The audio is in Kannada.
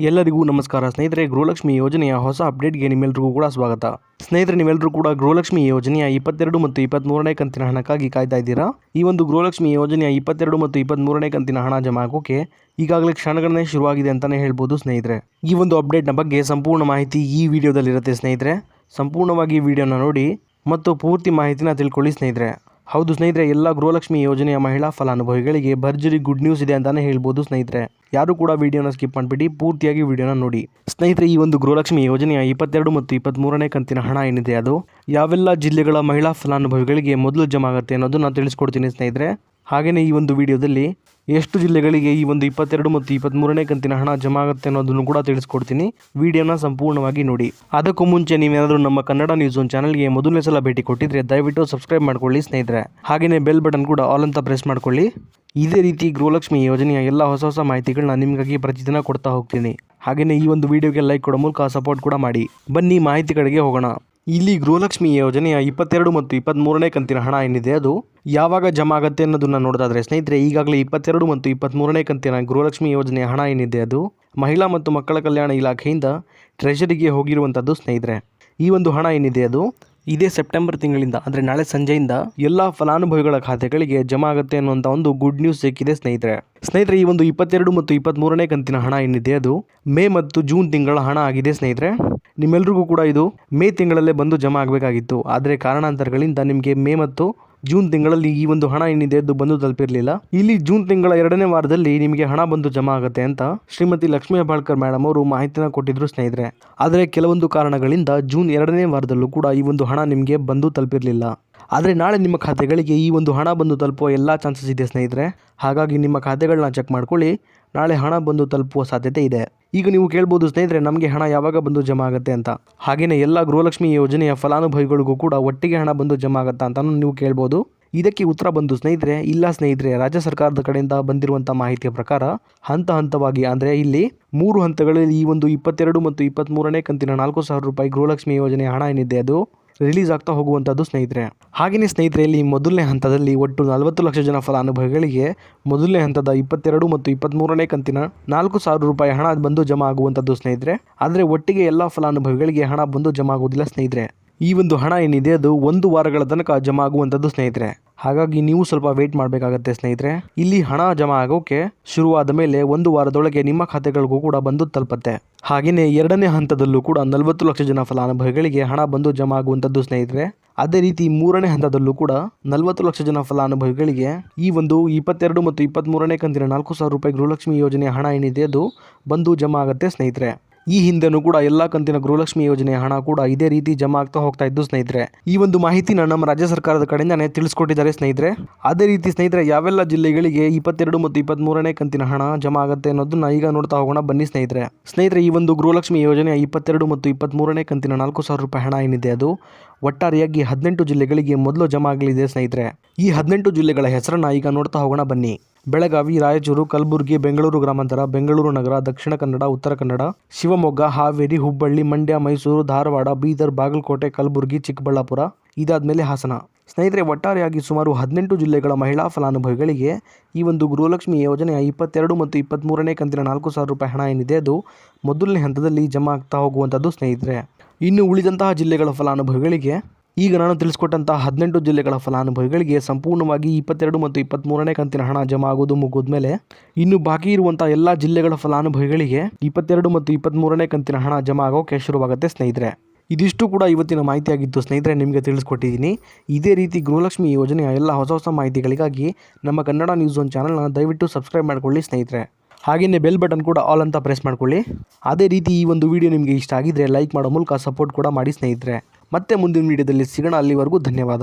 ಎಲ್ಲರಿಗೂ ನಮಸ್ಕಾರ ಸ್ನೇಹಿತರೆ. ಗೃಹಲಕ್ಷ್ಮಿ ಯೋಜನೆಯ ಹೊಸ ಅಪ್ಡೇಟ್ಗೆ ನಿಮ್ಮೆಲ್ಲರಿಗೂ ಕೂಡ ಸ್ವಾಗತ. ಸ್ನೇಹಿತರೆ, ನೀವೆಲ್ಲರೂ ಕೂಡ ಗೃಹಲಕ್ಷ್ಮಿ ಯೋಜನೆಯ 22 ಮತ್ತು 23ನೇ ಕಂತಿನ ಹಣಕ್ಕಾಗಿ ಕಾಯ್ತಾ ಇದ್ದೀರಾ. ಈ ಒಂದು ಗೃಹಲಕ್ಷ್ಮಿ ಯೋಜನೆಯ 22 ಮತ್ತು 23ನೇ ಕಂತಿನ ಹಣ ಜಮಾ ಆಗೋಕೆ ಈಗಾಗಲೇ ಕ್ಷಣಗಣನೆ ಶುರುವಾಗಿದೆ ಅಂತಲೇ ಹೇಳ್ಬೋದು ಸ್ನೇಹಿತರೆ. ಈ ಒಂದು ಅಪ್ಡೇಟ್ನ ಬಗ್ಗೆ ಸಂಪೂರ್ಣ ಮಾಹಿತಿ ಈ ವಿಡಿಯೋದಲ್ಲಿರುತ್ತೆ ಸ್ನೇಹಿತರೆ. ಸಂಪೂರ್ಣವಾಗಿ ಈ ವಿಡಿಯೋನ ನೋಡಿ ಮತ್ತು ಪೂರ್ತಿ ಮಾಹಿತಿನ ತಿಳ್ಕೊಳ್ಳಿ ಸ್ನೇಹಿತರೆ. ಹೌದು ಸ್ನೇಹಿತರೆ, ಎಲ್ಲ ಗೃಹಲಕ್ಷ್ಮಿ ಯೋಜನೆಯ ಮಹಿಳಾ ಫಲಾನುಭವಿಗಳಿಗೆ ಭರ್ಜರಿ ಗುಡ್ ನ್ಯೂಸ್ ಇದೆ ಅಂತಾನೆ ಹೇಳ್ಬೋದು ಸ್ನೇಹಿತರೆ. ಯಾರು ಕೂಡ ವಿಡಿಯೋನ ಸ್ಕಿಪ್ ಮಾಡಿಬಿಡಿ, ಪೂರ್ತಿಯಾಗಿ ವಿಡಿಯೋನ ನೋಡಿ. ಸ್ನೇಹಿತರೆ, ಈ ಒಂದು ಗೃಹಲಕ್ಷ್ಮಿ ಯೋಜನೆಯ 22 ಮತ್ತು 23ನೇ ಕಂತಿನ ಹಣ ಏನಿದೆ ಅದು ಯಾವೆಲ್ಲ ಜಿಲ್ಲೆಗಳ ಮಹಿಳಾ ಫಲಾನುಭವಿಗಳಿಗೆ ಮೊದಲು ಜಮಾ ಆಗುತ್ತೆ ಅನ್ನೋದು ನಾನು ತಿಳಿಸ್ಕೊಡ್ತೀನಿ ಸ್ನೇಹಿತರೆ. ಹಾಗೆಯೇ ಈ ಒಂದು ವಿಡಿಯೋದಲ್ಲಿ ಎಷ್ಟು ಜಿಲ್ಲೆಗಳಿಗೆ ಈ ಒಂದು 22 ಮತ್ತು 23ನೇ ಕಂತಿನ ಹಣ ಜಮಾ ಆಗುತ್ತೆ ಅನ್ನೋದನ್ನು ಕೂಡ ತಿಳಿಸ್ಕೊಡ್ತೀನಿ. ವಿಡಿಯೋನ ಸಂಪೂರ್ಣವಾಗಿ ನೋಡಿ. ಅದಕ್ಕೂ ಮುಂಚೆ ನೀವೇನಾದರೂ ನಮ್ಮ ಕನ್ನಡ ನ್ಯೂಸ್ ಒನ್ ಚಾನಲ್ಗೆ ಮೊದಲನೇ ಸಲ ಭೇಟಿ ಕೊಟ್ಟಿದ್ರೆ ದಯವಿಟ್ಟು ಸಬ್ಸ್ಕ್ರೈಬ್ ಮಾಡ್ಕೊಳ್ಳಿ ಸ್ನೇಹಿತರೆ. ಹಾಗೆಯೇ ಬೆಲ್ ಬಟನ್ ಕೂಡ ಆಲ್ ಅಂತ ಪ್ರೆಸ್ ಮಾಡ್ಕೊಳ್ಳಿ. ಇದೇ ರೀತಿ ಗೃಹಲಕ್ಷ್ಮಿ ಯೋಜನೆಯ ಎಲ್ಲ ಹೊಸ ಮಾಹಿತಿಗಳನ್ನ ನಿಮಗಾಗಿ ಪ್ರತಿದಿನ ಕೊಡ್ತಾ ಹೋಗ್ತೀನಿ. ಹಾಗೆಯೇ ಈ ಒಂದು ವಿಡಿಯೋಗೆ ಲೈಕ್ ಕೊಡೋ ಮೂಲಕ ಸಪೋರ್ಟ್ ಕೂಡ ಮಾಡಿ. ಬನ್ನಿ ಮಾಹಿತಿಗಳಿಗೆ ಹೋಗೋಣ. ಇಲ್ಲಿ ಗೃಹಲಕ್ಷ್ಮಿ ಯೋಜನೆಯ 22 ಮತ್ತು 23ನೇ ಕಂತಿನ ಹಣ ಏನಿದೆ ಅದು ಯಾವಾಗ ಜಮಾ ಆಗುತ್ತೆ ಅನ್ನೋದನ್ನ ನೋಡೋದಾದ್ರೆ ಸ್ನೇಹಿತರೆ, ಈಗಾಗಲೇ 22 ಮತ್ತು 23ನೇ ಕಂತಿನ ಗೃಹಲಕ್ಷ್ಮಿ ಯೋಜನೆಯ ಹಣ ಏನಿದೆ ಅದು ಮಹಿಳಾ ಮತ್ತು ಮಕ್ಕಳ ಕಲ್ಯಾಣ ಇಲಾಖೆಯಿಂದ ಟ್ರೆಷರಿಗೆ ಹೋಗಿರುವಂಥದ್ದು ಸ್ನೇಹಿತರೆ. ಈ ಒಂದು ಹಣ ಏನಿದೆ ಅದು ಇದೇ ಸೆಪ್ಟೆಂಬರ್ ತಿಂಗಳಿಂದ ಅಂದರೆ ನಾಳೆ ಸಂಜೆಯಿಂದ ಎಲ್ಲ ಫಲಾನುಭವಿಗಳ ಖಾತೆಗಳಿಗೆ ಜಮಾ ಆಗುತ್ತೆ ಅನ್ನುವಂಥ ಒಂದು ಗುಡ್ ನ್ಯೂಸ್ ಸಿಕ್ಕಿದೆ ಸ್ನೇಹಿತರೆ. ಈ ಒಂದು 22 ಮತ್ತು 23ನೇ ಕಂತಿನ ಹಣ ಏನಿದೆ ಅದು ಮೇ ಮತ್ತು ಜೂನ್ ತಿಂಗಳ ಹಣ ಆಗಿದೆ ಸ್ನೇಹಿತರೆ. ನಿಮ್ಮೆಲ್ರಿಗೂ ಕೂಡ ಇದು ಮೇ ತಿಂಗಳಲ್ಲೇ ಬಂದು ಜಮಾ ಆಗಬೇಕಾಗಿತ್ತು. ಆದರೆ ಕಾರಣಾಂತರಗಳಿಂದ ನಿಮಗೆ ಮೇ ಮತ್ತು ಜೂನ್ ತಿಂಗಳಲ್ಲಿ ಈ ಒಂದು ಹಣ ಏನಿದೆ ಅದು ಬಂದು ತಲುಪಿರಲಿಲ್ಲ. ಇಲ್ಲಿ ಜೂನ್ ತಿಂಗಳ 2ನೇ ವಾರದಲ್ಲಿ ನಿಮಗೆ ಹಣ ಬಂದು ಜಮಾ ಆಗುತ್ತೆ ಅಂತ ಶ್ರೀಮತಿ ಲಕ್ಷ್ಮೀ ಹೆಬ್ಬಾಳ್ಕರ್ ಮೇಡಮ್ ಅವರು ಮಾಹಿತಿನ ಕೊಟ್ಟಿದ್ರು ಸ್ನೇಹಿತರೆ. ಆದರೆ ಕೆಲವೊಂದು ಕಾರಣಗಳಿಂದ ಜೂನ್ 2ನೇ ವಾರದಲ್ಲೂ ಕೂಡ ಈ ಒಂದು ಹಣ ನಿಮಗೆ ಬಂದು ತಲುಪಿರಲಿಲ್ಲ. ಆದರೆ ನಾಳೆ ನಿಮ್ಮ ಖಾತೆಗಳಿಗೆ ಈ ಒಂದು ಹಣ ಬಂದು ತಲುಪುವ ಎಲ್ಲ ಚಾನ್ಸಸ್ ಇದೆ ಸ್ನೇಹಿತರೆ. ಹಾಗಾಗಿ ನಿಮ್ಮ ಖಾತೆಗಳನ್ನ ಚೆಕ್ ಮಾಡ್ಕೊಳ್ಳಿ, ನಾಳೆ ಹಣ ಬಂದು ತಲುಪುವ ಸಾಧ್ಯತೆ ಇದೆ. ಈಗ ನೀವು ಕೇಳ್ಬೋದು ಸ್ನೇಹಿತರೆ, ನಮಗೆ ಹಣ ಯಾವಾಗ ಬಂದು ಜಮಾ ಆಗುತ್ತೆ ಅಂತ. ಹಾಗೆಯೇ ಎಲ್ಲ ಗೃಹಲಕ್ಷ್ಮಿ ಯೋಜನೆಯ ಫಲಾನುಭವಿಗಳಿಗೂ ಕೂಡ ಒಟ್ಟಿಗೆ ಹಣ ಬಂದು ಜಮಾ ಆಗುತ್ತಾ ಅಂತ ನೀವು ಕೇಳ್ಬೋದು. ಇದಕ್ಕೆ ಉತ್ತರ ಬಂದು ಸ್ನೇಹಿತರೆ, ಇಲ್ಲ ಸ್ನೇಹಿತರೆ. ರಾಜ್ಯ ಸರ್ಕಾರದ ಕಡೆಯಿಂದ ಬಂದಿರುವಂಥ ಮಾಹಿತಿಯ ಪ್ರಕಾರ ಹಂತವಾಗಿ ಅಂದರೆ ಇಲ್ಲಿ 3 ಹಂತಗಳಲ್ಲಿ ಈ ಒಂದು 22 ಮತ್ತು 23ನೇ ಕಂತಿನ 4,000 ರೂಪಾಯಿ ಗೃಹಲಕ್ಷ್ಮಿ ಯೋಜನೆಯ ಹಣ ಏನಿದೆ ಅದು ರಿಲೀಸ್ ಆಗ್ತಾ ಹೋಗುವಂಥದ್ದು ಸ್ನೇಹಿತರೆ. ಹಾಗೆಯೇ ಸ್ನೇಹಿತರೆ, ಇಲ್ಲಿ ಮೊದಲನೇ ಹಂತದಲ್ಲಿ ಒಟ್ಟು 40 ಲಕ್ಷ ಜನ ಫಲಾನುಭವಿಗಳಿಗೆ ಮೊದಲನೇ ಹಂತದ 22 ಮತ್ತು 23ನೇ ಕಂತಿನ 4,000 ರೂಪಾಯಿ ಹಣ ಬಂದು ಜಮಾ ಆಗುವಂಥದ್ದು ಸ್ನೇಹಿತರೆ. ಆದರೆ ಒಟ್ಟಿಗೆ ಎಲ್ಲ ಫಲಾನುಭವಿಗಳಿಗೆ ಹಣ ಬಂದು ಜಮಾ ಆಗುವುದಿಲ್ಲ ಸ್ನೇಹಿತರೆ. ಈ ಒಂದು ಹಣ ಏನಿದೆ ಅದು 1 ವಾರಗಳ ತನಕ ಜಮಾ ಆಗುವಂಥದ್ದು ಸ್ನೇಹಿತರೆ. ಹಾಗಾಗಿ ನೀವು ಸ್ವಲ್ಪ ವೇಟ್ ಮಾಡಬೇಕಾಗತ್ತೆ ಸ್ನೇಹಿತರೆ. ಇಲ್ಲಿ ಹಣ ಜಮಾ ಆಗೋಕೆ ಶುರುವಾದ ಮೇಲೆ 1 ವಾರದೊಳಗೆ ನಿಮ್ಮ ಖಾತೆಗಳಿಗೂ ಕೂಡ ಬಂದು ತಲುಪುತ್ತೆ. ಹಾಗೆಯೇ 2ನೇ ಹಂತದಲ್ಲೂ ಕೂಡ 40 ಲಕ್ಷ ಜನ ಫಲಾನುಭವಿಗಳಿಗೆ ಹಣ ಬಂದು ಜಮಾ ಆಗುವಂಥದ್ದು ಸ್ನೇಹಿತರೆ. ಅದೇ ರೀತಿ 3ನೇ ಹಂತದಲ್ಲೂ ಕೂಡ 40 ಲಕ್ಷ ಜನ ಫಲಾನುಭವಿಗಳಿಗೆ ಈ ಒಂದು 22 ಮತ್ತು 23ನೇ ಕಂತಿನ 4,000 ರೂಪಾಯಿ ಗೃಹಲಕ್ಷ್ಮಿ ಯೋಜನೆಯ ಹಣ ಏನಿದೆ ಅದು ಬಂದು ಜಮಾ ಆಗುತ್ತೆ ಸ್ನೇಹಿತರೆ. ಈ ಹಿಂದೆನೂ ಕೂಡ ಎಲ್ಲ ಕಂತಿನ ಗೃಹಲಕ್ಷ್ಮಿ ಯೋಜನೆಯ ಹಣ ಕೂಡ ಇದೇ ರೀತಿ ಜಮಾ ಆಗ್ತಾ ಹೋಗ್ತಾ ಇದ್ದು ಸ್ನೇಹಿತರೆ. ಈ ಒಂದು ಮಾಹಿತಿನ ನಮ್ಮ ರಾಜ್ಯ ಸರ್ಕಾರದ ಕಡೆಯಿಂದಾನೇ ತಿಳಿಸ್ಕೊಟ್ಟಿದ್ದಾರೆ ಸ್ನೇಹಿತರೆ. ಅದೇ ರೀತಿ ಸ್ನೇಹಿತರೆ, ಯಾವೆಲ್ಲ ಜಿಲ್ಲೆಗಳಿಗೆ 22 ಮತ್ತು 23ನೇ ಕಂತಿನ ಹಣ ಜಮಾ ಆಗುತ್ತೆ ಅನ್ನೋದನ್ನ ಈಗ ನೋಡ್ತಾ ಹೋಗೋಣ ಬನ್ನಿ ಸ್ನೇಹಿತರೆ. ಈ ಒಂದು ಗೃಹಲಕ್ಷ್ಮಿ ಯೋಜನೆಯ 22 ಮತ್ತು 23ನೇ ಕಂತಿನ 4,000 ರೂಪಾಯಿ ಹಣ ಏನಿದೆ ಅದು ಒಟ್ಟಾರೆಯಾಗಿ 18 ಜಿಲ್ಲೆಗಳಿಗೆ ಮೊದಲು ಜಮಾ ಆಗಲಿದೆ ಸ್ನೇಹಿತರೆ. ಈ 18 ಜಿಲ್ಲೆಗಳ ಹೆಸರನ್ನ ಈಗ ನೋಡ್ತಾ ಹೋಗೋಣ ಬನ್ನಿ. ಬೆಳಗಾವಿ, ರಾಯಚೂರು, ಕಲಬುರಗಿ, ಬೆಂಗಳೂರು ಗ್ರಾಮಾಂತರ, ಬೆಂಗಳೂರು ನಗರ, ದಕ್ಷಿಣ ಕನ್ನಡ, ಉತ್ತರ ಕನ್ನಡ, ಶಿವಮೊಗ್ಗ, ಹಾವೇರಿ, ಹುಬ್ಬಳ್ಳಿ, ಮಂಡ್ಯ, ಮೈಸೂರು, ಧಾರವಾಡ, ಬೀದರ್, ಬಾಗಲಕೋಟೆ, ಕಲಬುರಗಿ, ಚಿಕ್ಕಬಳ್ಳಾಪುರ, ಇದಾದ್ಮೇಲೆ ಹಾಸನ. ಸ್ನೇಹಿತರೆ, ಒಟ್ಟಾರೆಯಾಗಿ ಸುಮಾರು 18 ಜಿಲ್ಲೆಗಳ ಮಹಿಳಾ ಫಲಾನುಭವಿಗಳಿಗೆ ಈ ಒಂದು ಗೃಹಲಕ್ಷ್ಮಿ ಯೋಜನೆಯ 22 ಮತ್ತು 23ನೇ ಕಂತಿನ 4,000 ರೂಪಾಯಿ ಹಣ ಏನಿದೆ ಅದು ಮೊದಲನೇ ಹಂತದಲ್ಲಿ ಜಮಾ ಆಗ್ತಾ ಹೋಗುವಂಥದ್ದು ಸ್ನೇಹಿತರೆ. ಇನ್ನು ಉಳಿದಂತಹ ಜಿಲ್ಲೆಗಳ ಫಲಾನುಭವಿಗಳಿಗೆ ಈಗ ನಾನು ತಿಳಿಸ್ಕೊಟ್ಟಂತಹ 18 ಜಿಲ್ಲೆಗಳ ಫಲಾನುಭವಿಗಳಿಗೆ ಸಂಪೂರ್ಣವಾಗಿ 22 ಮತ್ತು 23ನೇ ಕಂತಿನ ಹಣ ಜಮಾ ಆಗೋದು ಮುಗಿದ್ಮೇಲೆ ಇನ್ನು ಬಾಕಿ ಇರುವಂತಹ ಎಲ್ಲ ಜಿಲ್ಲೆಗಳ ಫಲಾನುಭವಿಗಳಿಗೆ 22 ಮತ್ತು 23ನೇ ಕಂತಿನ ಹಣ ಜಮಾ ಆಗೋಕೆ ಶುರುವಾಗುತ್ತೆ ಸ್ನೇಹಿತರೆ. ಇದಿಷ್ಟು ಕೂಡ ಇವತ್ತಿನ ಮಾಹಿತಿಯಾಗಿತ್ತು ಸ್ನೇಹಿತರೆ, ನಿಮಗೆ ತಿಳಿಸ್ಕೊಟ್ಟಿದ್ದೀನಿ. ಇದೇ ರೀತಿ ಗೃಹಲಕ್ಷ್ಮಿ ಯೋಜನೆಯ ಎಲ್ಲ ಹೊಸ ಮಾಹಿತಿಗಳಿಗಾಗಿ ನಮ್ಮ ಕನ್ನಡ ನ್ಯೂಸ್ ಒನ್ ಚಾನಲ್ನ ದಯವಿಟ್ಟು ಸಬ್ಸ್ಕ್ರೈಬ್ ಮಾಡ್ಕೊಳ್ಳಿ ಸ್ನೇಹಿತರೆ. ಹಾಗೆಯೇ ಬೆಲ್ ಬಟನ್ ಕೂಡ ಆಲ್ ಅಂತ ಪ್ರೆಸ್ ಮಾಡ್ಕೊಳ್ಳಿ. ಅದೇ ರೀತಿ ಈ ಒಂದು ವಿಡಿಯೋ ನಿಮಗೆ ಇಷ್ಟ ಆಗಿದ್ರೆ ಲೈಕ್ ಮಾಡೋ ಮೂಲಕ ಸಪೋರ್ಟ್ ಕೂಡ ಮಾಡಿ ಸ್ನೇಹಿತರೆ. ಮತ್ತೆ ಮುಂದಿನ ವಿಡಿಯೋದಲ್ಲಿ ಸಿಗೋಣ. ಅಲ್ಲಿವರೆಗೂ ಧನ್ಯವಾದ.